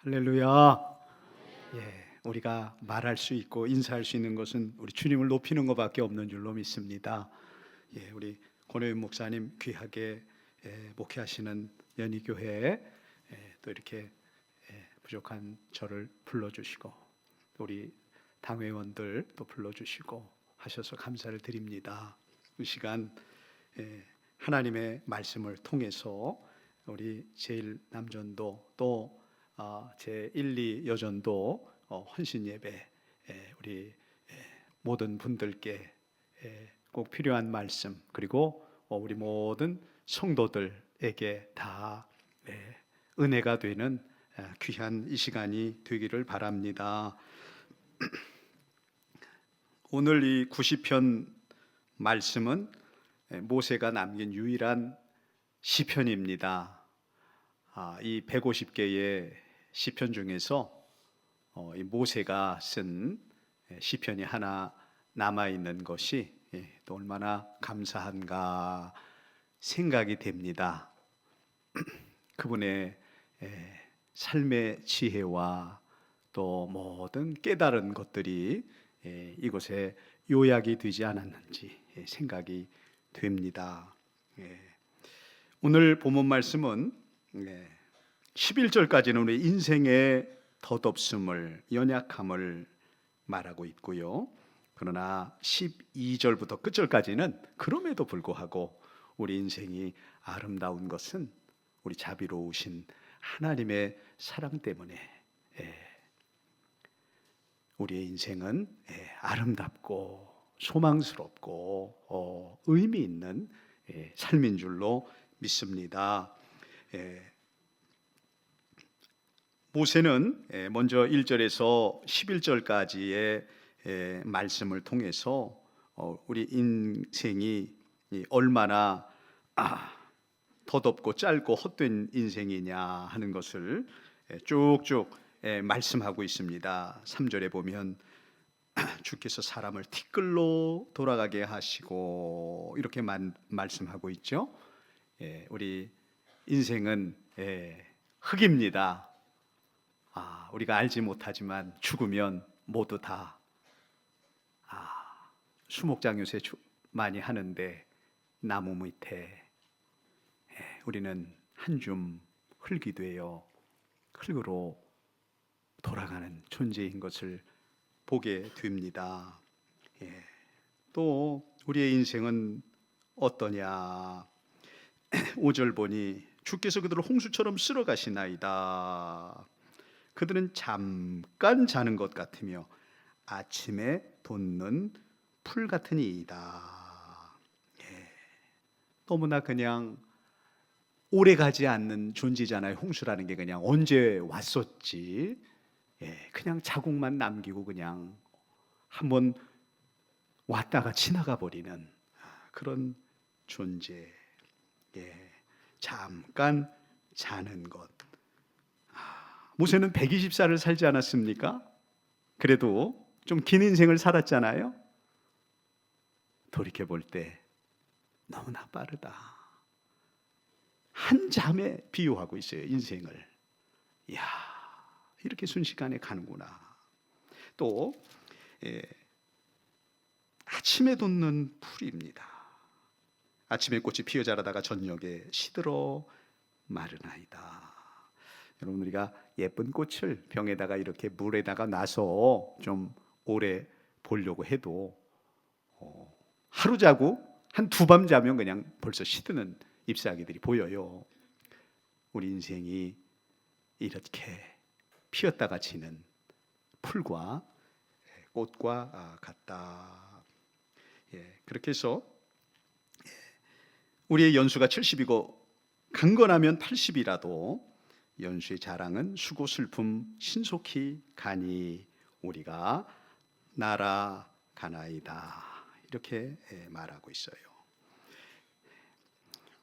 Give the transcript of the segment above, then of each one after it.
할렐루야. 우리가 말할 수 있고 인사할 수 있는 것은 우리 주님을 높이는 것밖에 없는 줄로 믿습니다. 우리 권호윤 목사님 귀하게 목회하시는 연희교회에 또 이렇게 부족한 저를 불러주시고 또 우리 당회원들 또 불러주시고 하셔서 감사를 드립니다. 이 시간 하나님의 말씀을 통해서 우리 제1남전도 또 제1, 2 여전도 헌신 예배 우리 모든 분들께 꼭 필요한 말씀 그리고 우리 모든 성도들에게 다 은혜가 되는 귀한 이 시간이 되기를 바랍니다. 오늘 이 90편 말씀은 모세가 남긴 유일한 시편입니다. 이 150개의 시편 중에서 이 모세가 쓴 시편이 하나 남아있는 것이 또 얼마나 감사한가 생각이 됩니다. 그분의 삶의 지혜와 또 모든 깨달은 것들이 이곳에 요약이 되지 않았는지 생각이 됩니다. 오늘 본문 말씀은 11절까지는 우리 인생의 덧없음을, 연약함을 말하고 있고요. 그러나 12절부터 끝절까지는 그럼에도 불구하고 우리 인생이 아름다운 것은 우리 자비로우신 하나님의 사랑 때문에 우리의 인생은 아름답고 소망스럽고 의미 있는 삶인 줄로 믿습니다. 모세는 먼저 1절에서 11절까지의 말씀을 통해서 우리 인생이 얼마나 덧없고 짧고 헛된 인생이냐 하는 것을 쭉쭉 말씀하고 있습니다. 3절에 보면 주께서 사람을 티끌로 돌아가게 하시고 이렇게 말씀하고 있죠. 우리 인생은 흙입니다. 우리가 알지 못하지만 죽으면 모두 다 수목장 요새 많이 하는데 나무 밑에 우리는 한 줌 흙이 되어 흙으로 돌아가는 존재인 것을 보게 됩니다. 또 우리의 인생은 어떠냐? 5절 보니 주께서 그들을 홍수처럼 쓸어 가시나이다. 그들은 잠깐 자는 것 같으며 아침에 돋는 풀 같으니이다. 너무나 그냥 오래 가지 않는 존재잖아요. 홍수라는 게 그냥 언제 왔었지. 그냥 자국만 남기고 그냥 한번 왔다가 지나가 버리는 그런 존재. 잠깐 자는 것. 모세는 120살을 살지 않았습니까? 그래도 좀 긴 인생을 살았잖아요. 돌이켜 볼 때 너무나 빠르다. 한 잠에 비유하고 있어요, 인생을. 이야, 이렇게 순식간에 가는구나. 또 아침에 돋는 풀입니다. 아침에 꽃이 피어 자라다가 저녁에 시들어 마르나이다. 여러분, 우리가 예쁜 꽃을 병에다가 이렇게 물에다가 놔서 좀 오래 보려고 해도 하루 자고 한 두 밤 자면 그냥 벌써 시드는 잎사귀들이 보여요. 우리 인생이 이렇게 피었다가 지는 풀과 꽃과 같다. 그렇게 해서 우리의 연수가 70이고 강건하면 80이라도 연수의 자랑은 수고 슬픔 신속히 가니 우리가 날아가나이다. 이렇게 말하고 있어요.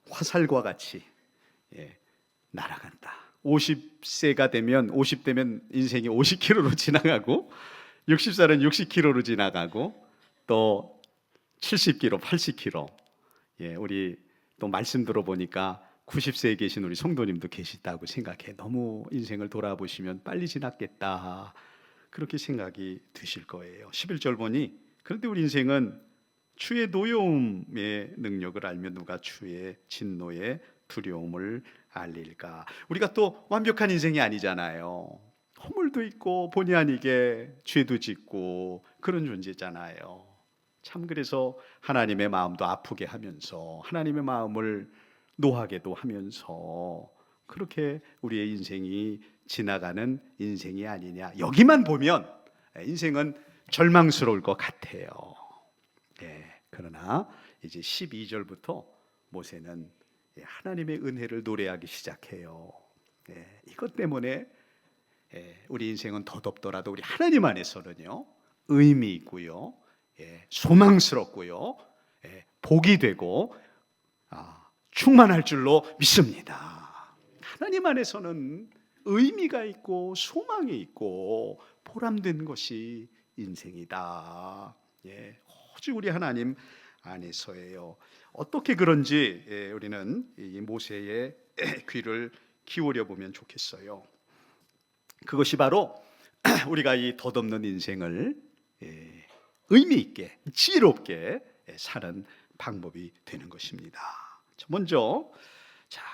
화살과 같이 날아간다. 50세가 되면 50대면 인생이 50km로 지나가고 60살은 60km로 지나가고 또 70km, 80km. 우리 또 말씀 들어보니까 90세에 계신 우리 성도님도 계시다고 생각해. 너무 인생을 돌아보시면 빨리 지났겠다, 그렇게 생각이 드실 거예요. 11절 보니 그런데 우리 인생은 주의 노여움의 능력을 알며 누가 주의 진노의 두려움을 알릴까. 우리가 또 완벽한 인생이 아니잖아요. 허물도 있고 본의 아니게 죄도 짓고 그런 존재잖아요. 참, 그래서 하나님의 마음도 아프게 하면서 하나님의 마음을 노하게도 하면서 그렇게 우리의 인생이 지나가는 인생이 아니냐. 여기만 보면 인생은 절망스러울 것 같아요. 그러나 이제 12절부터 모세는 하나님의 은혜를 노래하기 시작해요. 이것 때문에 우리 인생은 더덥더라도 우리 하나님 안에서는요, 의미 있고요, 소망스럽고요, 복이 되고 충만할 줄로 믿습니다. 하나님 안에서는 의미가 있고 소망이 있고 보람된 것이 인생이다. 오직 우리 하나님 안에서예요. 어떻게 그런지 우리는 이 모세의 귀를 기울여 보면 좋겠어요. 그것이 바로 우리가 이 덧없는 인생을 의미 있게 지혜롭게 사는 방법이 되는 것입니다. 먼저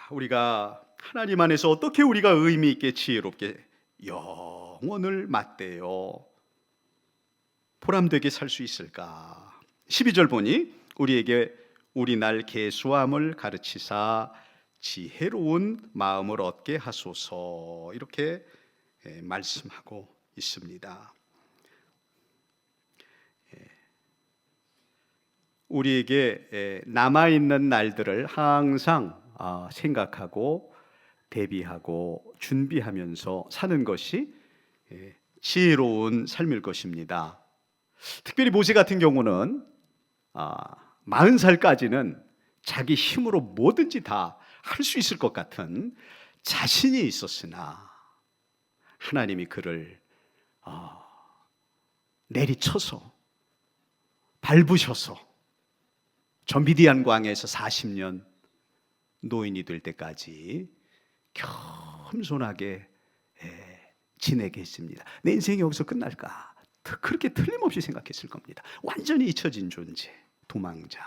우리가 하나님 안에서 어떻게 우리가 의미 있게 지혜롭게 영원을 맞대요 보람되게 살 수 있을까? 12절 보니 우리에게 우리 날 계수함을 가르치사 지혜로운 마음을 얻게 하소서, 이렇게 말씀하고 있습니다. 우리에게 남아있는 날들을 항상 생각하고 대비하고 준비하면서 사는 것이 지혜로운 삶일 것입니다. 특별히 모세 같은 경우는 40살까지는 자기 힘으로 뭐든지 다 할 수 있을 것 같은 자신이 있었으나 하나님이 그를 내리쳐서 밟으셔서 저 미디안 광야에서 40년 노인이 될 때까지 겸손하게 지내게 했습니다. 내 인생이 여기서 끝날까? 그렇게 틀림없이 생각했을 겁니다. 완전히 잊혀진 존재, 도망자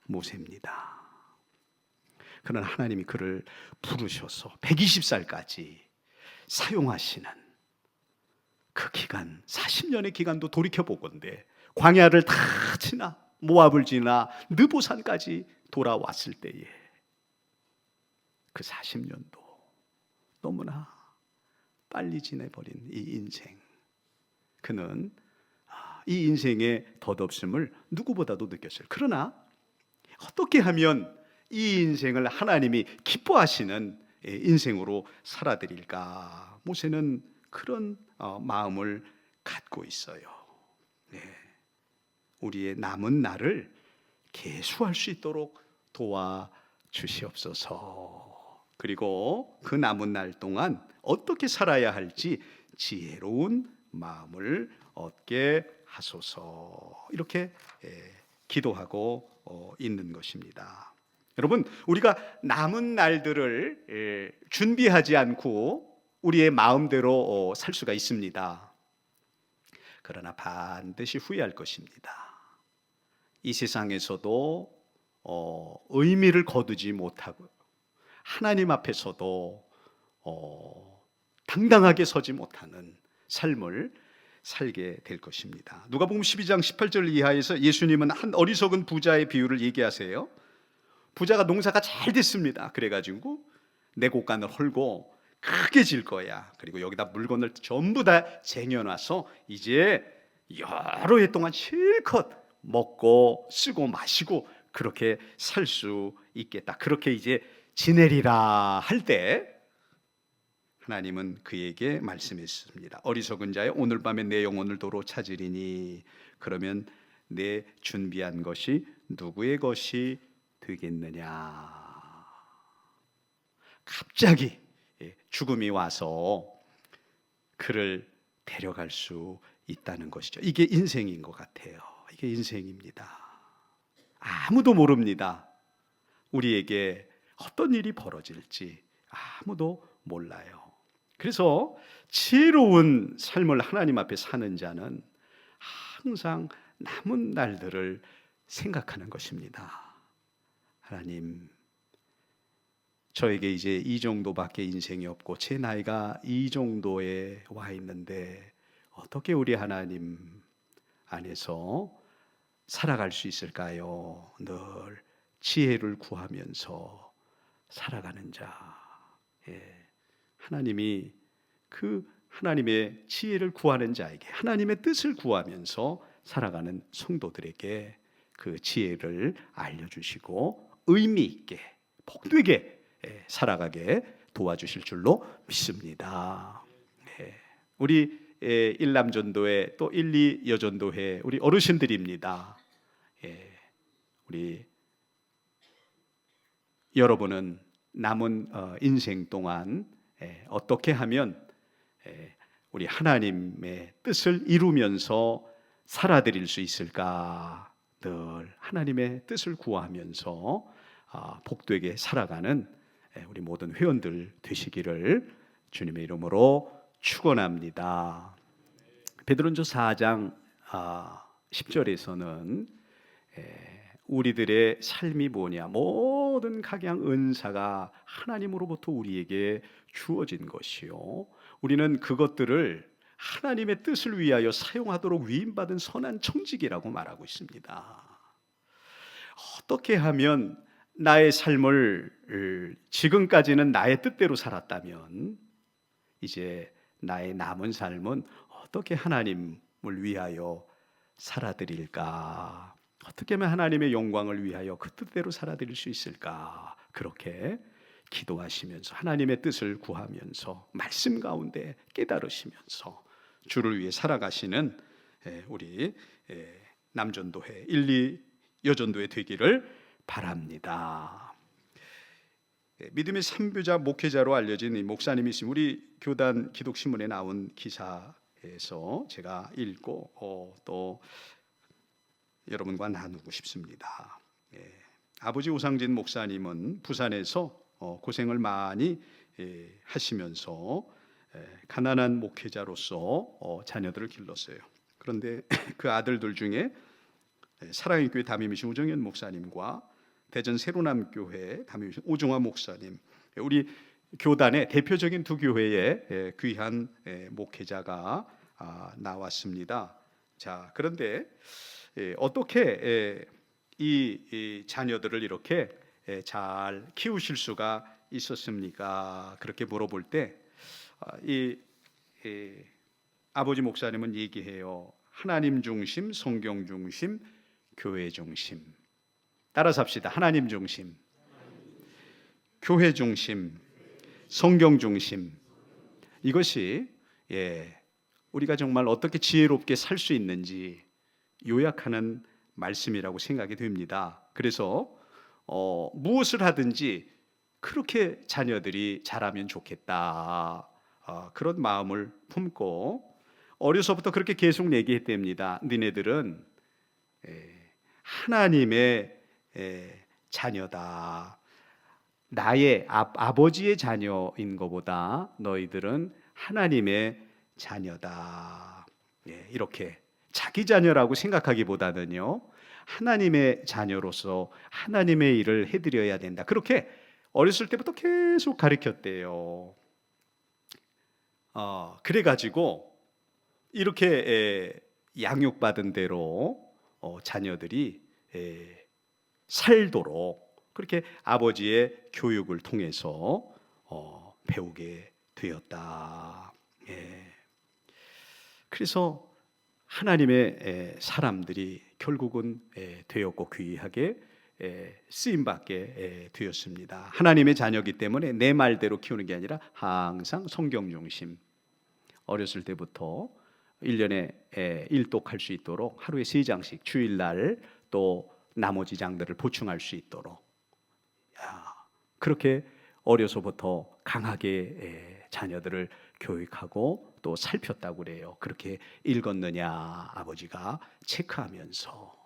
모세입니다. 그러나 하나님이 그를 부르셔서 120살까지 사용하시는 그 기간, 40년의 기간도 돌이켜보건대 광야를 다 지나 모압을 지나 느보산까지 돌아왔을 때에 그 40년도 너무나 빨리 지내버린 이 인생, 그는 이 인생의 덧없음을 누구보다도 느꼈어요. 그러나 어떻게 하면 이 인생을 하나님이 기뻐하시는 인생으로 살아드릴까? 모세는 그런 마음을 갖고 있어요. 우리의 남은 날을 계수할 수 있도록 도와주시옵소서. 그리고 그 남은 날 동안 어떻게 살아야 할지 지혜로운 마음을 얻게 하소서, 이렇게 기도하고 있는 것입니다. 여러분, 우리가 남은 날들을 준비하지 않고 우리의 마음대로 살 수가 있습니다. 그러나 반드시 후회할 것입니다. 이 세상에서도 의미를 거두지 못하고 하나님 앞에서도 당당하게 서지 못하는 삶을 살게 될 것입니다. 누가복음 12장 18절 이하에서 예수님은 한 어리석은 부자의 비유를 얘기하세요. 부자가 농사가 잘 됐습니다. 그래가지고 내 곳간을 헐고 크게 질 거야. 그리고 여기다 물건을 전부 다 쟁여놔서 이제 여러 해 동안 실컷 먹고 쓰고 마시고 그렇게 살 수 있겠다, 그렇게 이제 지내리라 할 때 하나님은 그에게 말씀했습니다. 어리석은 자여, 오늘 밤에 내 영혼을 도로 찾으리니 그러면 내 준비한 것이 누구의 것이 되겠느냐. 갑자기 죽음이 와서 그를 데려갈 수 있다는 것이죠. 이게 인생인 것 같아요. 이게 인생입니다. 아무도 모릅니다. 우리에게 어떤 일이 벌어질지 아무도 몰라요. 그래서 지혜로운 삶을 하나님 앞에 사는 자는 항상 남은 날들을 생각하는 것입니다. 하나님, 저에게 이제 이 정도밖에 인생이 없고 제 나이가 이 정도에 와 있는데 어떻게 우리 하나님 안에서 살아갈 수 있을까요? 늘 지혜를 구하면서 살아가는 자. 하나님이 그 하나님의 지혜를 구하는 자에게, 하나님의 뜻을 구하면서 살아가는 성도들에게 그 지혜를 알려주시고 의미 있게 복되게 살아가게 도와주실 줄로 믿습니다. 우리 일남전도회 또 1, 2여전도회 우리 어르신들입니다. 우리 여러분은 남은 인생 동안 어떻게 하면 우리 하나님의 뜻을 이루면서 살아드릴 수 있을까? 늘 하나님의 뜻을 구하면서 복되게 살아가는 우리 모든 회원들 되시기를 주님의 이름으로 축원합니다. 베드로전서 4장 10절에서는 우리들의 삶이 뭐냐, 모든 각양 은사가 하나님으로부터 우리에게 주어진 것이요, 우리는 그것들을 하나님의 뜻을 위하여 사용하도록 위임받은 선한 청직이라고 말하고 있습니다. 어떻게 하면 나의 삶을 지금까지는 나의 뜻대로 살았다면 이제 나의 남은 삶은 어떻게 하나님을 위하여 살아드릴까? 어떻게 하면 하나님의 영광을 위하여 그 뜻대로 살아드릴 수 있을까? 그렇게 기도하시면서 하나님의 뜻을 구하면서 말씀 가운데 깨달으시면서 주를 위해 살아가시는 우리 남전도회 1, 2여전도회 되기를 바랍니다. 믿음의 선교자 목회자로 알려진 이 목사님이신 우리 교단 기독신문에 나온 기사에서 제가 읽고 또 여러분과 나누고 싶습니다. 아버지 오상진 목사님은 부산에서 고생을 많이 하시면서 가난한 목회자로서 자녀들을 길렀어요. 그런데 그 아들들 중에 사랑의 교회 담임이신 우정현 목사님과 대전 세로남교회 담임이신 오종화 목사님, 우리 교단의 대표적인 두 교회의 귀한 목회자가 나왔습니다. 자, 그런데 어떻게 이 자녀들을 이렇게 잘 키우실 수가 있었습니까? 그렇게 물어볼 때 이 아버지 목사님은 얘기해요. 하나님 중심, 성경 중심, 교회 중심. 따라서 합시다. 하나님 중심, 교회 중심, 성경 중심. 이것이 우리가 정말 어떻게 지혜롭게 살 수 있는지 요약하는 말씀이라고 생각이 됩니다. 그래서 무엇을 하든지 그렇게 자녀들이 잘하면 좋겠다, 그런 마음을 품고 어려서부터 그렇게 계속 얘기했답니다. 너네들은 하나님의 자녀다. 나의 아버지의 자녀인 것보다 너희들은 하나님의 자녀다. 이렇게 자기 자녀라고 생각하기보다는요, 하나님의 자녀로서 하나님의 일을 해드려야 된다. 그렇게 어렸을 때부터 계속 가르쳤대요. 그래가지고 이렇게 양육받은 대로 자녀들이 살도록 그렇게 아버지의 교육을 통해서 배우게 되었다. 그래서 하나님의 사람들이 결국은 되었고 귀하게 쓰임받게 되었습니다. 하나님의 자녀이기 때문에 내 말대로 키우는 게 아니라 항상 성경 중심, 어렸을 때부터 1년에 일독할 수 있도록 하루에 3장씩 주일날 또 나머지 장들을 보충할 수 있도록 그렇게 어려서부터 강하게 자녀들을 교육하고 또 살폈다고 그래요. 그렇게 읽었느냐 아버지가 체크하면서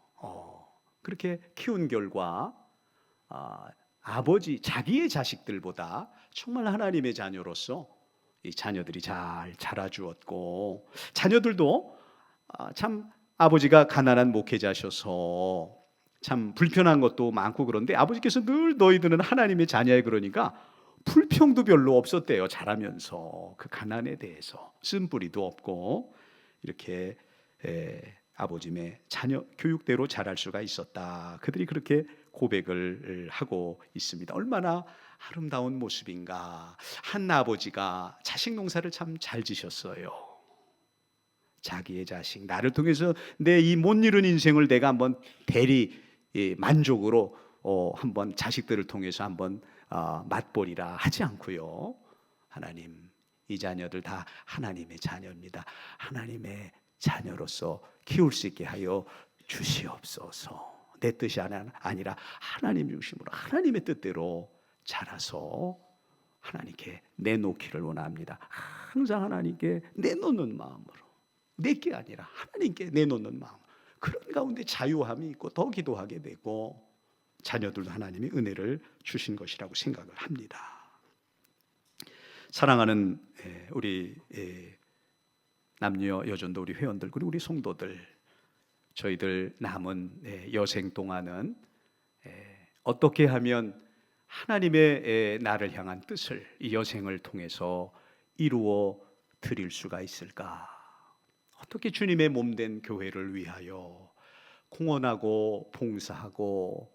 그렇게 키운 결과 아버지 자기의 자식들보다 정말 하나님의 자녀로서 이 자녀들이 잘 자라주었고, 자녀들도 참 아버지가 가난한 목회자셔서 참 불편한 것도 많고 그런데 아버지께서 늘 너희들은 하나님의 자녀야 그러니까 불평도 별로 없었대요. 자라면서 그 가난에 대해서 쓴뿌리도 없고 이렇게 아버지의 자녀 교육대로 자랄 수가 있었다. 그들이 그렇게 고백을 하고 있습니다. 얼마나 아름다운 모습인가. 한 아버지가 자식 농사를 참 잘 지셨어요. 자기의 자식, 나를 통해서 내 이 못 이룬 인생을 내가 한번 대리 만족으로 한번 자식들을 통해서 한번 맛보리라 하지 않고요. 하나님, 이 자녀들 다 하나님의 자녀입니다. 하나님의 자녀로서 키울 수 있게 하여 주시옵소서. 내 뜻이 아니라 하나님 중심으로 하나님의 뜻대로 자라서 하나님께 내놓기를 원합니다. 항상 하나님께 내놓는 마음으로, 내게 아니라 하나님께 내놓는 마음, 그런 가운데 자유함이 있고 더 기도하게 되고 자녀들도 하나님이 은혜를 주신 것이라고 생각을 합니다. 사랑하는 우리 남녀 여전도 우리 회원들 그리고 우리 성도들, 저희들 남은 여생 동안은 어떻게 하면 하나님의 나를 향한 뜻을 이 여생을 통해서 이루어 드릴 수가 있을까? 어떻게 주님의 몸된 교회를 위하여 공헌하고 봉사하고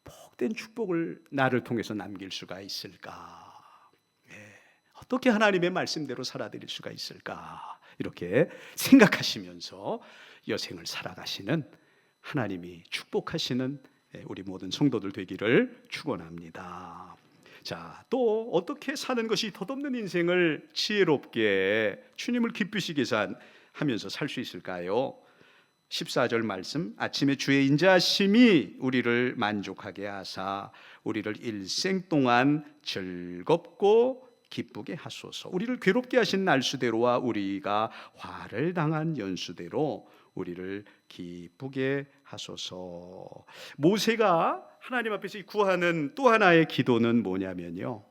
복된 축복을 나를 통해서 남길 수가 있을까? 어떻게 하나님의 말씀대로 살아드릴 수가 있을까? 이렇게 생각하시면서 여생을 살아가시는 하나님이 축복하시는 우리 모든 성도들 되기를 축원합니다. 자, 또 어떻게 사는 것이 덧없는 인생을 지혜롭게 주님을 기쁘시게 하면서 살 수 있을까요? 14절 말씀, 아침에 주의 인자하심이 우리를 만족하게 하사 우리를 일생 동안 즐겁고 기쁘게 하소서. 우리를 괴롭게 하신 날수대로와 우리가 화를 당한 연수대로 우리를 기쁘게 하소서. 모세가 하나님 앞에서 구하는 또 하나의 기도는 뭐냐면요,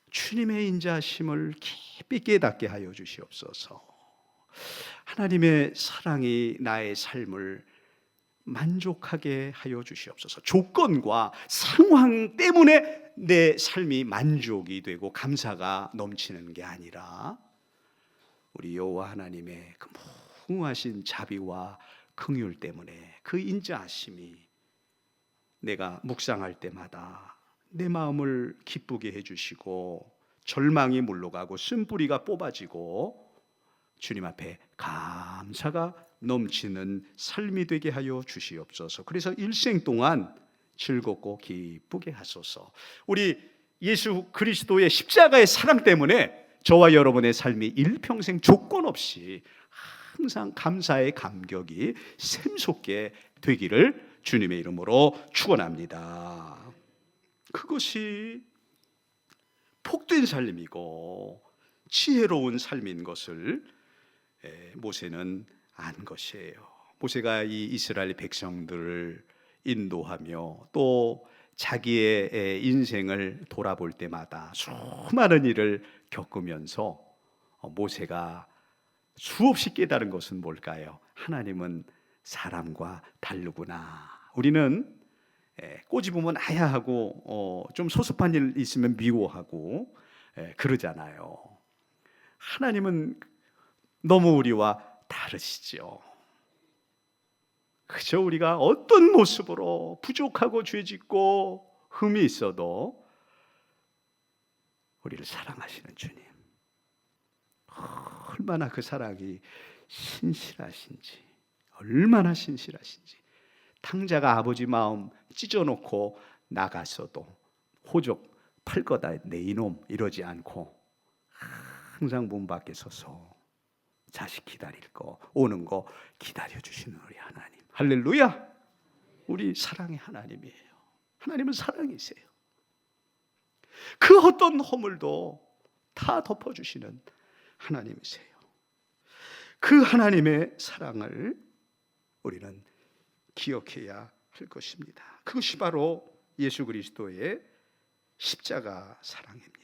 주님의 인자하심을 깊이 깨닫게 하여 주시옵소서. 하나님의 사랑이 나의 삶을 만족하게 하여 주시옵소서. 조건과 상황 때문에 내 삶이 만족이 되고 감사가 넘치는 게 아니라 우리 여호와 하나님의 그 무궁하신 자비와 긍휼 때문에 그 인자하심이 내가 묵상할 때마다 내 마음을 기쁘게 해주시고 절망이 물러가고 쓴뿌리가 뽑아지고 주님 앞에 감사가 넘치는 삶이 되게 하여 주시옵소서. 그래서 일생 동안 즐겁고 기쁘게 하소서. 우리 예수 그리스도의 십자가의 사랑 때문에 저와 여러분의 삶이 일평생 조건 없이 항상 감사의 감격이 샘솟게 되기를 주님의 이름으로 축원합니다. 그것이 복된 삶이고 지혜로운 삶인 것을 모세는 안 것이에요. 모세가 이 이스라엘 백성들을 인도하며 또 자기의 인생을 돌아볼 때마다 수많은 일을 겪으면서 모세가 수없이 깨달은 것은 뭘까요? 하나님은 사람과 다르구나. 우리는 꼬집으면 아야하고 좀 소소한 일 있으면 미워하고 그러잖아요. 하나님은 너무 우리와 다르시죠. 그저 우리가 어떤 모습으로 부족하고 죄짓고 흠이 있어도 우리를 사랑하시는 주님, 얼마나 그 사랑이 신실하신지, 얼마나 신실하신지. 탕자가 아버지 마음 찢어놓고 나갔어도 호적 팔 거다 내 이놈 이러지 않고 항상 문 밖에 서서 자식 기다릴 거 오는 거 기다려주시는 우리 하나님, 할렐루야. 우리 사랑의 하나님이에요. 하나님은 사랑이세요. 그 어떤 허물도 다 덮어주시는 하나님이세요. 그 하나님의 사랑을 우리는 기억해야 것입니다. 그것이 바로 예수 그리스도의 십자가 사랑입니다.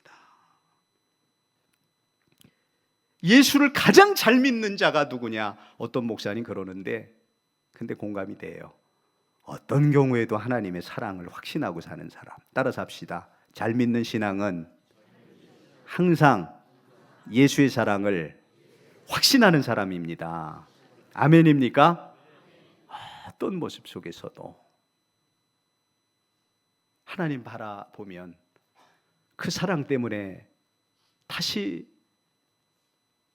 예수를 가장 잘 믿는 자가 누구냐? 어떤 목사님 그러는데, 근데 공감이 돼요. 어떤 경우에도 하나님의 사랑을 확신하고 사는 사람. 따라서 합시다. 잘 믿는 신앙은 항상 예수의 사랑을 확신하는 사람입니다. 아멘입니까? 어떤 모습 속에서도 하나님 바라보면 그 사랑 때문에 다시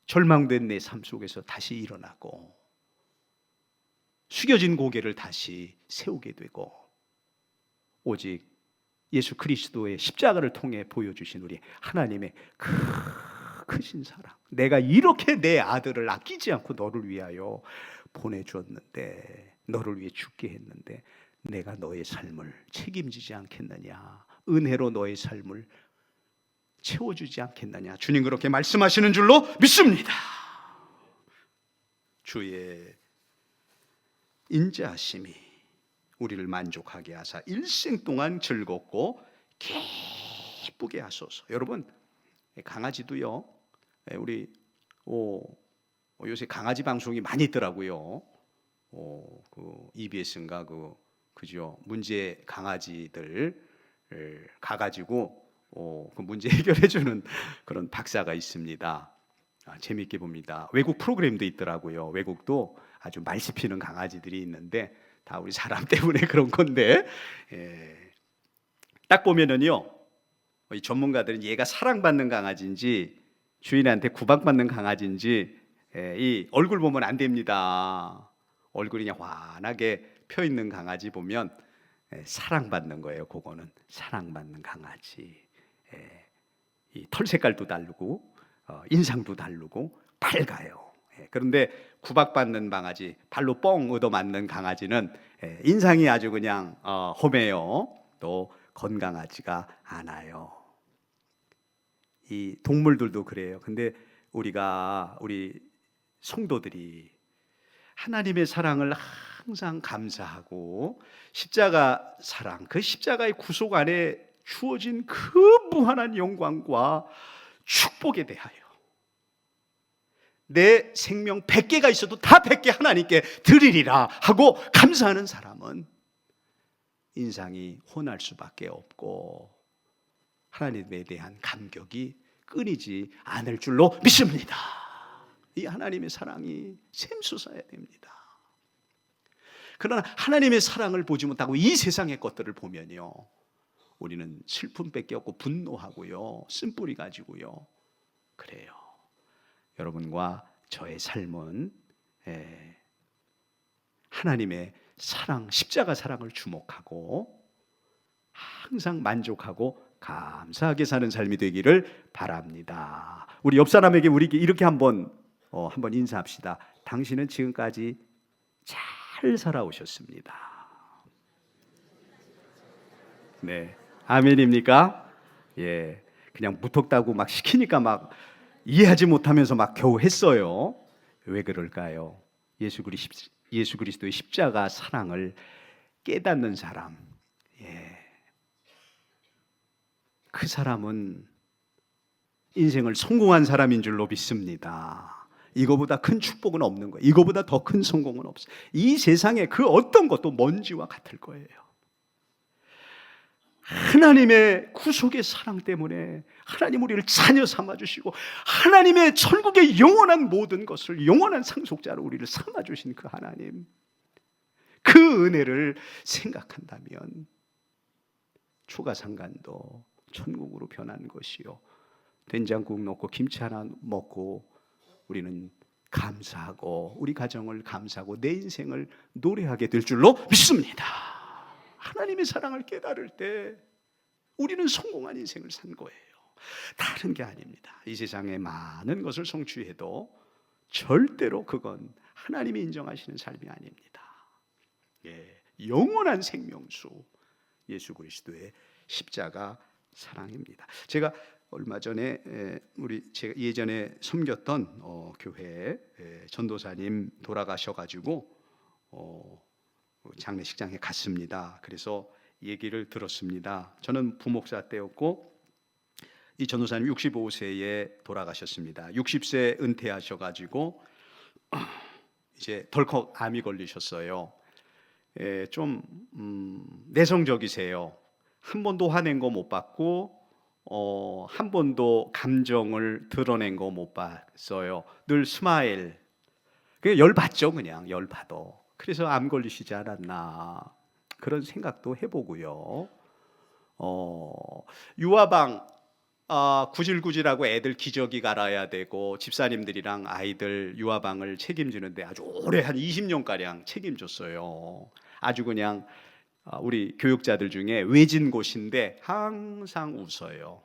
절망된 내 삶 속에서 다시 일어나고, 숙여진 고개를 다시 세우게 되고, 오직 예수 그리스도의 십자가를 통해 보여주신 우리 하나님의 크신 사랑, 내가 이렇게 내 아들을 아끼지 않고 너를 위하여 보내주었는데, 너를 위해 죽게 했는데 내가 너의 삶을 책임지지 않겠느냐, 은혜로 너의 삶을 채워주지 않겠느냐, 주님 그렇게 말씀하시는 줄로 믿습니다. 주의 인자하심이 우리를 만족하게 하사 일생 동안 즐겁고 기쁘게 하소서. 여러분, 강아지도요, 우리 요새 강아지 방송이 많이 있더라고요. 그 EBS인가 그죠? 문제 강아지들 가가지고 그 문제 해결해주는 그런 박사가 있습니다. 재미있게 봅니다. 외국 프로그램도 있더라고요. 외국도 아주 말 씹히는 강아지들이 있는데 다 우리 사람 때문에 그런 건데, 딱 보면은요, 이 전문가들은 얘가 사랑받는 강아지인지 주인한테 구박받는 강아지인지 이 얼굴 보면 안 됩니다. 얼굴이 그냥 환하게 펴 있는 강아지 보면 사랑받는 거예요. 그거는 사랑받는 강아지. 이 털 색깔도 다르고 인상도 다르고 밝아요. 그런데 구박받는 강아지, 발로 뻥 얻어맞는 강아지는 인상이 아주 그냥 험해요. 또 건강하지가 않아요. 이 동물들도 그래요. 근데 우리 성도들이 하나님의 사랑을 항상 감사하고 십자가 사랑, 그 십자가의 구속 안에 주어진 그 무한한 영광과 축복에 대하여 내 생명 100개가 있어도 다 100개 하나님께 드리리라 하고 감사하는 사람은 인상이 혼할 수밖에 없고 하나님에 대한 감격이 끊이지 않을 줄로 믿습니다. 이 하나님의 사랑이 샘솟아야 됩니다. 그러나 하나님의 사랑을 보지 못하고 이 세상의 것들을 보면요, 우리는 슬픔밖에 없고 분노하고요, 쓴뿌리 가지고요, 그래요. 여러분과 저의 삶은 하나님의 사랑, 십자가 사랑을 주목하고 항상 만족하고 감사하게 사는 삶이 되기를 바랍니다. 우리 옆 사람에게 우리 이렇게 한번 인사합시다. 당신은 지금까지 잘 살아오셨습니다. 네, 아멘입니까? 예, 그냥 무턱다고 막 시키니까 막 이해하지 못하면서 막 겨우 했어요. 왜 그럴까요? 예수 그리스도의 십자가 사랑을 깨닫는 사람, 그 사람은 인생을 성공한 사람인 줄로 믿습니다. 이거보다 큰 축복은 없는 거예요. 이거보다 더 큰 성공은 없어요. 이 세상에 그 어떤 것도 먼지와 같을 거예요. 하나님의 구속의 사랑 때문에 하나님 우리를 자녀 삼아주시고 하나님의 천국의 영원한 모든 것을 영원한 상속자로 우리를 삼아주신 그 하나님, 그 은혜를 생각한다면 추가상간도 천국으로 변한 것이요, 된장국 넣고 김치 하나 먹고 우리는 감사하고 우리 가정을 감사하고 내 인생을 노래하게 될 줄로 믿습니다. 하나님의 사랑을 깨달을 때 우리는 성공한 인생을 산 거예요. 다른 게 아닙니다. 이 세상에 많은 것을 성취해도 절대로 그건 하나님이 인정하시는 삶이 아닙니다. 영원한 생명수 예수 그리스도의 십자가 사랑입니다. 제가 얼마 전에 제가 예전에 섬겼던 교회 전도사님 돌아가셔가지고 장례식장에 갔습니다. 그래서 얘기를 들었습니다. 저는 부목사 때였고 이 전도사님 65세에 돌아가셨습니다. 60세 은퇴하셔가지고 이제 덜컥 암이 걸리셨어요. 좀 내성적이세요. 한 번도 화낸 거 못 봤고 한 번도 감정을 드러낸 거 못 봤어요. 늘 스마일. 그냥 열받죠, 그냥 열받아. 그래서 암 걸리시지 않았나 그런 생각도 해보고요. 유아방 구질구질하고 애들 기저귀 갈아야 되고 집사님들이랑 아이들 유아방을 책임지는데 아주 오래 한 20년가량 책임졌어요. 아주 그냥 우리 교육자들 중에 외진 곳인데 항상 웃어요.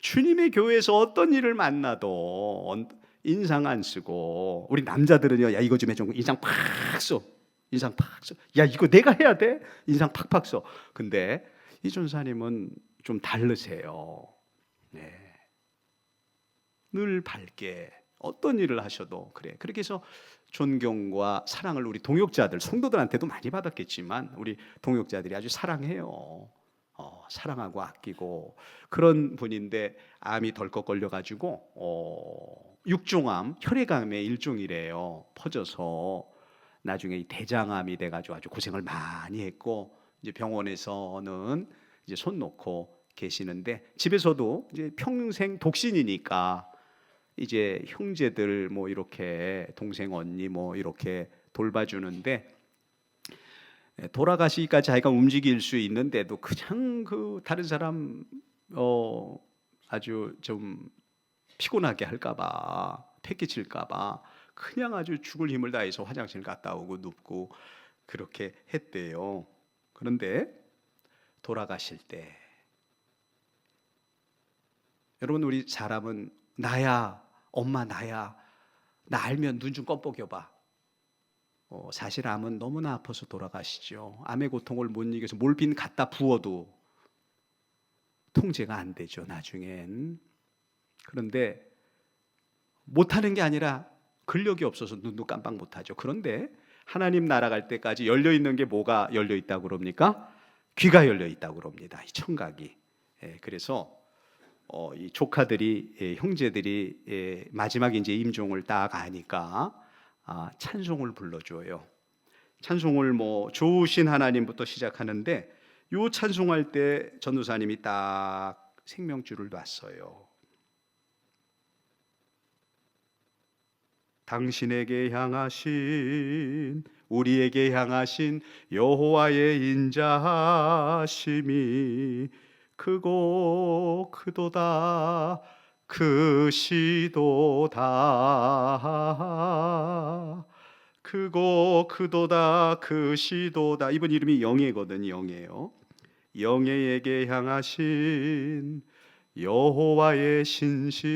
주님의 교회에서 어떤 일을 만나도 인상 안 쓰고, 우리 남자들은요, 야 이거 좀 해줘, 인상 팍 써, 인상 팍 써. 야 이거 내가 해야 돼, 인상 팍팍 써. 근데 이 전사님은 좀 다르세요. 네. 늘 밝게 어떤 일을 하셔도 그래. 그렇게 해서 존경과 사랑을 우리 동역자들, 성도들한테도 많이 받았겠지만 우리 동역자들이 아주 사랑해요. 사랑하고 아끼고 그런 분인데 암이 덜컥 걸려가지고 육종암, 혈액암의 일종이래요. 퍼져서 나중에 대장암이 돼가지고 아주 고생을 많이 했고, 이제 병원에서는 이제 손 놓고 계시는데, 집에서도 이제 평생 독신이니까 이제 형제들 뭐 이렇게 동생 언니 뭐 이렇게 돌봐주는데, 돌아가시기까지 자기가 움직일 수 있는데도 그냥 그 다른 사람 아주 좀 피곤하게 할까봐, 패기칠까봐 그냥 아주 죽을 힘을 다해서 화장실 갔다 오고 눕고 그렇게 했대요. 그런데 돌아가실 때, 여러분 우리 사람은 나야, 엄마 나야, 나 알면 눈 좀 껌뻑여봐. 사실 암은 너무나 아파서 돌아가시죠. 암의 고통을 못 이겨서 몰핀 갖다 부어도 통제가 안 되죠, 나중엔. 그런데 못하는 게 아니라 근력이 없어서 눈도 깜빡 못하죠. 그런데 하나님 나라 갈 때까지 열려있는 게 뭐가 열려있다고 그럽니까? 귀가 열려있다고 그럽니다, 이 청각이. 그래서 이 조카들이, 형제들이 마지막 이제 임종을 딱 아니까 찬송을 불러줘요. 찬송을 뭐 좋으신 하나님부터 시작하는데, 요 찬송할 때 전도사님이 딱 생명줄을 놨어요. 당신에게 향하신, 우리에게 향하신 여호와의 인자심이 크고 크도다, 크시도다, 크고 크도다, 크시도다. 이분 이름이 영예거든요. 영예요. 영예에게 향하신 여호와의 신실하심이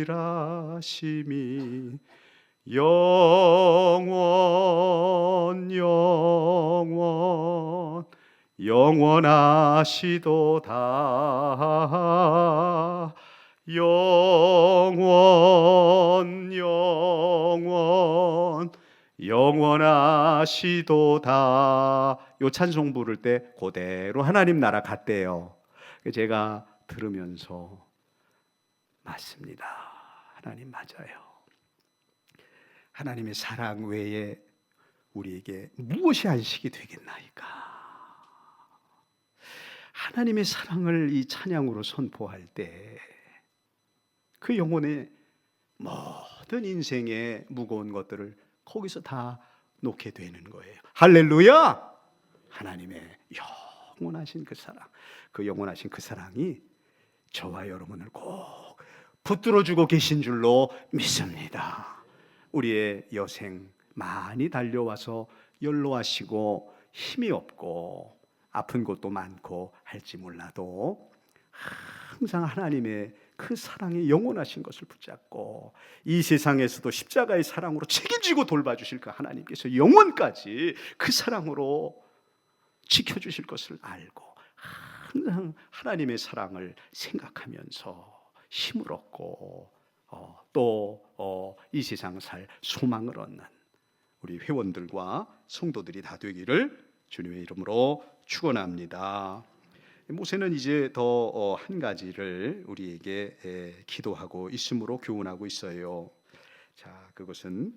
영원 영원 영원하시도다, 영원 영원 영원하시도다. 요 찬송 부를 때 그대로 하나님 나라 갔대요. 제가 들으면서 맞습니다, 하나님 맞아요. 하나님의 사랑 외에 우리에게 무엇이 안식이 되겠나이까. 하나님의 사랑을 이 찬양으로 선포할 때 그 영혼의 모든 인생의 무거운 것들을 거기서 다 놓게 되는 거예요. 할렐루야! 하나님의 영원하신 그 사랑, 그 영원하신 그 사랑이 저와 여러분을 꼭 붙들어주고 계신 줄로 믿습니다. 우리의 여생 많이 달려와서 연로하시고 힘이 없고 아픈 곳도 많고 할지 몰라도 항상 하나님의 그 사랑이 영원하신 것을 붙잡고 이 세상에서도 십자가의 사랑으로 책임지고 돌봐주실 그 하나님께서 영원까지 그 사랑으로 지켜주실 것을 알고 항상 하나님의 사랑을 생각하면서 힘을 얻고 또 이 세상 살 소망을 얻는 우리 회원들과 성도들이 다 되기를 주님의 이름으로 축원합니다. 모세는 이제 더 한 가지를 우리에게 기도하고 있음으로 교훈하고 있어요. 자, 그것은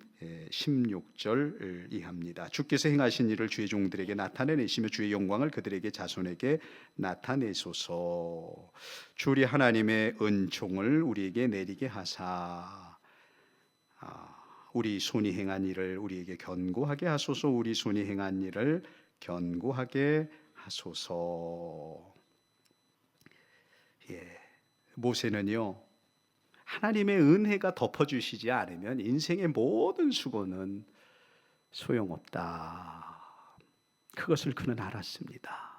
16절 이하입니다. 주께서 행하신 일을 주의 종들에게 나타내시며 주의 영광을 그들에게 자손에게 나타내소서. 주리 하나님의 은총을 우리에게 내리게 하사 우리 손이 행한 일을 우리에게 견고하게 하소서. 우리 손이 행한 일을 견고하게 하소서. 모세는요, 하나님의 은혜가 덮어주시지 않으면 인생의 모든 수고는 소용없다. 그것을 그는 알았습니다.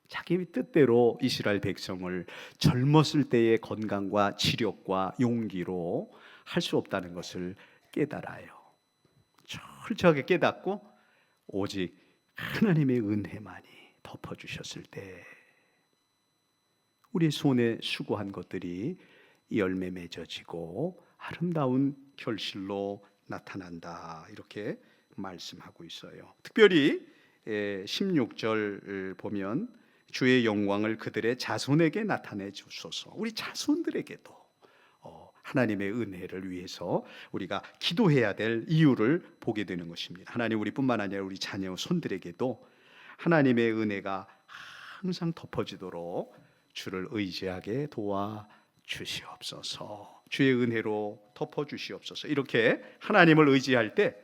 자기 뜻대로 이스라엘 백성을 젊었을 때의 건강과 지력과 용기로 할 수 없다는 것을 깨달아요. 철저하게 깨닫고 오직 하나님의 은혜만이 덮어주셨을 때 우리 손에 수고한 것들이 열매 맺어지고 아름다운 결실로 나타난다. 이렇게 말씀하고 있어요. 특별히 16절 보면 주의 영광을 그들의 자손에게 나타내 주소서. 우리 자손들에게도 하나님의 은혜를 위해서 우리가 기도해야 될 이유를 보게 되는 것입니다. 하나님 우리뿐만 아니라 우리 자녀 손들에게도 하나님의 은혜가 항상 덮어지도록 주를 의지하게 도와주시옵소서. 주의 은혜로 덮어주시옵소서. 이렇게 하나님을 의지할 때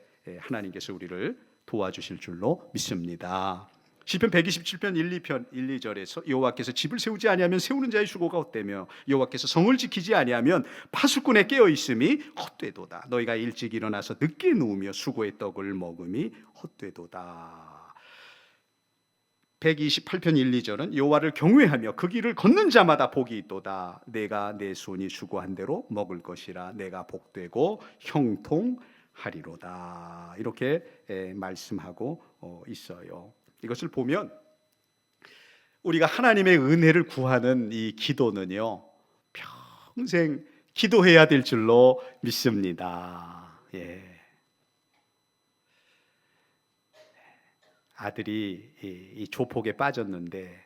하나님께서 우리를 도와주실 줄로 믿습니다. 시편 127편 1, 2절에서 여호와께서 집을 세우지 아니하면 세우는 자의 수고가 헛되며 여호와께서 성을 지키지 아니하면 파수꾼에 깨어 있음이 헛되도다. 너희가 일찍 일어나서 늦게 누우며 수고의 떡을 먹음이 헛되도다. 128편 1, 2절은 여호와를 경외하며 그 길을 걷는 자마다 복이 있도다. 내가 내 손이 수고한 대로 먹을 것이라. 내가 복되고 형통하리로다. 이렇게 말씀하고 있어요. 이것을 보면 우리가 하나님의 은혜를 구하는 이 기도는요, 평생 기도해야 될 줄로 믿습니다. 아들이 이 조폭에 빠졌는데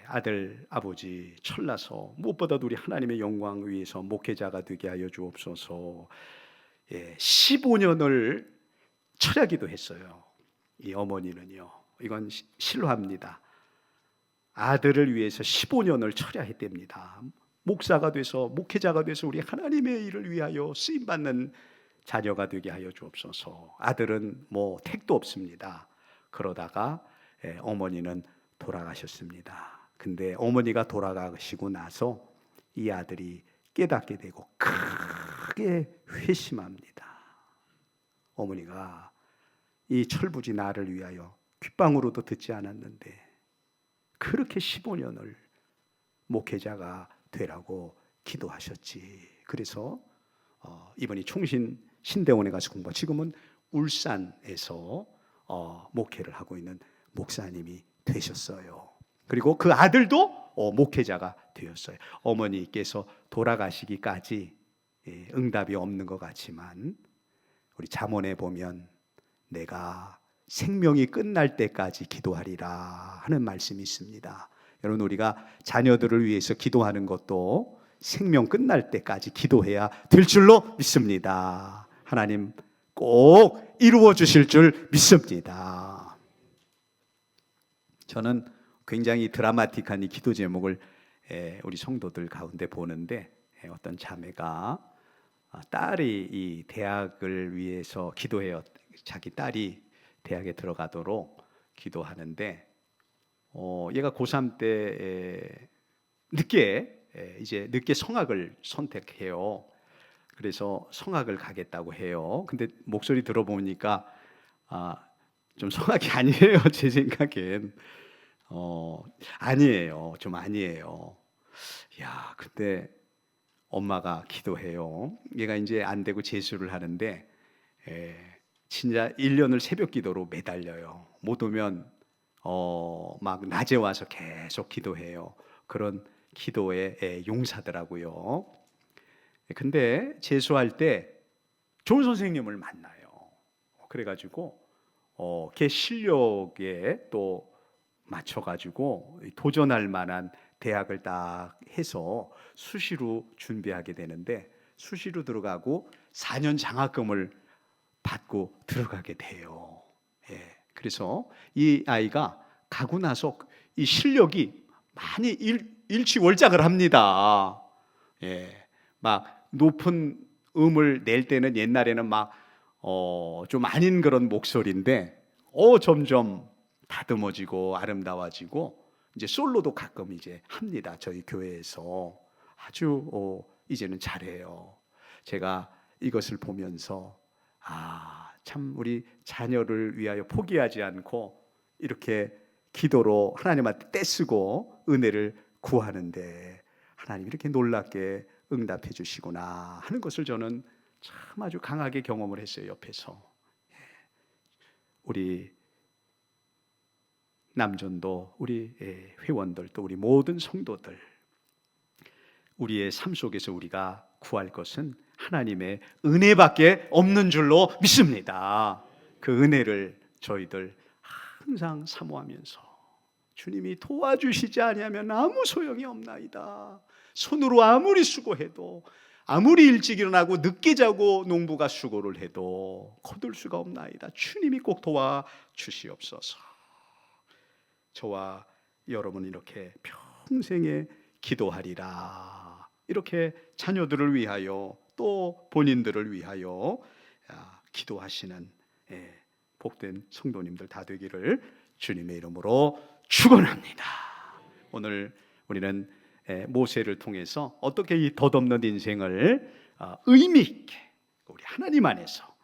아들 아버지 철나서 무엇보다도 우리 하나님의 영광 위해서 목회자가 되게 하여 주옵소서. 15년을 철야기도 했어요. 이 어머니는요, 이건 실화입니다. 아들을 위해서 15년을 철야했답니다. 목사가 돼서 목회자가 돼서 우리 하나님의 일을 위하여 쓰임 받는 자녀가 되게 하여 주옵소서. 아들은 뭐 택도 없습니다. 그러다가 어머니는 돌아가셨습니다. 근데 어머니가 돌아가시고 나서 이 아들이 깨닫게 되고 크게 회심합니다. 어머니가 이 철부지 나를 위하여 귓방으로도 듣지 않았는데 그렇게 15년을 목회자가 되라고 기도하셨지. 그래서 이번이 총신 신대원에 가서 공부하고 지금은 울산에서 목회를 하고 있는 목사님이 되셨어요. 그리고 그 아들도 목회자가 되었어요. 어머니께서 돌아가시기까지 응답이 없는 것 같지만 우리 잠언에 보면 내가 생명이 끝날 때까지 기도하리라 하는 말씀이 있습니다. 여러분, 우리가 자녀들을 위해서 기도하는 것도 생명 끝날 때까지 기도해야 될 줄로 믿습니다. 하나님 꼭 이루어 주실 줄 믿습니다. 저는 굉장히 드라마틱한 이 기도 제목을 우리 성도들 가운데 보는데 어떤 자매가 딸이 이 대학을 위해서 기도해요. 자기 딸이 대학에 들어가도록 기도하는데 얘가 고3 때 늦게 성악을 선택해요. 그래서 성악을 가겠다고 해요. 근데 목소리 들어보니까 좀 성악이 아니에요. 제 생각엔 아니에요. 좀 아니에요. 야, 근데 엄마가 기도해요. 얘가 이제 안 되고 재수를 하는데 진짜 1년을 새벽 기도로 매달려요. 못 오면 막 낮에 와서 계속 기도해요. 그런 기도의 용사더라고요. 근데 재수할 때 좋은 선생님을 만나요. 그래가지고 걔 실력에 또 맞춰가지고 도전할 만한 대학을 딱 해서 수시로 준비하게 되는데 수시로 들어가고 4년 장학금을 받고 들어가게 돼요. 예, 그래서 이 아이가 가고 나서 이 실력이 많이 일취월장을 합니다. 예, 막 높은 음을 낼 때는 옛날에는 막 좀 아닌 그런 목소리인데 점점 다듬어지고 아름다워지고 이제 솔로도 가끔 이제 합니다. 저희 교회에서 아주 이제는 잘해요. 제가 이것을 보면서 참 우리 자녀를 위하여 포기하지 않고 이렇게 기도로 하나님한테 떼쓰고 은혜를 구하는데 하나님 이렇게 놀랍게 응답해 주시구나 하는 것을 저는 참 아주 강하게 경험을 했어요. 옆에서 우리 남전도 우리 회원들 또 우리 모든 성도들 우리의 삶 속에서 우리가 구할 것은 하나님의 은혜밖에 없는 줄로 믿습니다. 그 은혜를 저희들 항상 사모하면서 주님이 도와주시지 아니하면 아무 소용이 없나이다. 손으로 아무리 수고해도 아무리 일찍 일어나고 늦게 자고 농부가 수고를 해도 거둘 수가 없나이다. 주님이 꼭 도와주시옵소서. 저와 여러분 이렇게 평생에 기도하리라. 이렇게 자녀들을 위하여 또 본인들을 위하여 기도하시는 복된 성도님들 다 되기를 주님의 이름으로 축원합니다. 오늘 우리는 모세를 통해서 어떻게 이 덧없는 인생을 의미 있게 우리 하나님 안에서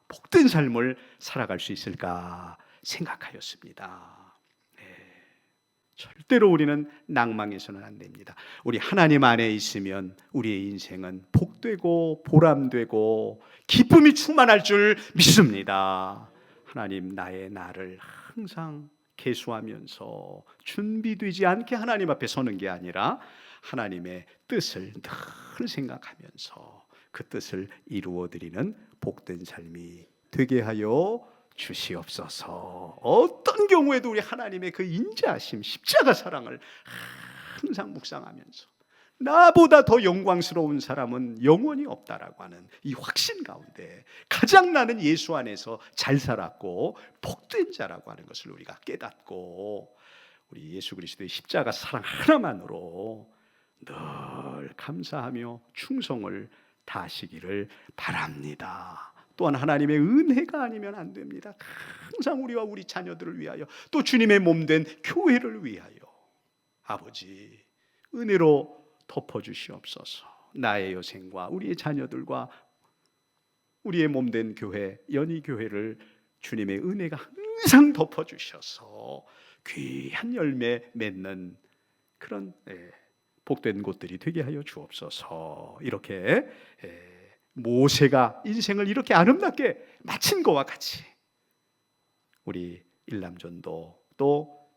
복된 삶을 살아갈 수 있을까 생각하였습니다. 절대로 우리는 낭망해서는 안 됩니다. 우리 하나님 안에 있으면 우리의 인생은 복되고 보람되고 기쁨이 충만할 줄 믿습니다. 하나님 나의 나를 항상 계수하면서 준비되지 않게 하나님 앞에 서는 게 아니라 하나님의 뜻을 늘 생각하면서 그 뜻을 이루어드리는 복된 삶이 되게 하여 주시옵소서. 어떤 경우에도 우리 하나님의 그 인자하심 십자가 사랑을 항상 묵상하면서 나보다 더 영광스러운 사람은 영원히 없다라고 하는 이 확신 가운데 가장 나는 예수 안에서 잘 살았고 복된 자라고 하는 것을 우리가 깨닫고 우리 예수 그리스도의 십자가 사랑 하나만으로 늘 감사하며 충성을 다하시기를 바랍니다. 또한 하나님의 은혜가 아니면 안 됩니다. 항상 우리와 우리 자녀들을 위하여 또 주님의 몸된 교회를 위하여 아버지 은혜로 덮어주시옵소서. 나의 여생과 우리의 자녀들과 우리의 몸된 교회 연희교회를 주님의 은혜가 항상 덮어주셔서 귀한 열매 맺는 그런 복된 곳들이 되게 하여 주옵소서. 이렇게 모세가 인생을 이렇게 아름답게 마친 것과 같이 우리 일남전도 또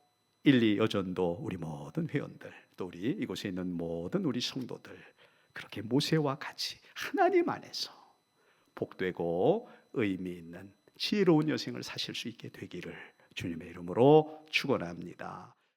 일리 여전도 우리 모든 회원들 또 우리 이곳에 있는 모든 우리 성도들 그렇게 모세와 같이 하나님 안에서 복되고 의미 있는 지혜로운 여생을 사실 수 있게 되기를 주님의 이름으로 축원합니다.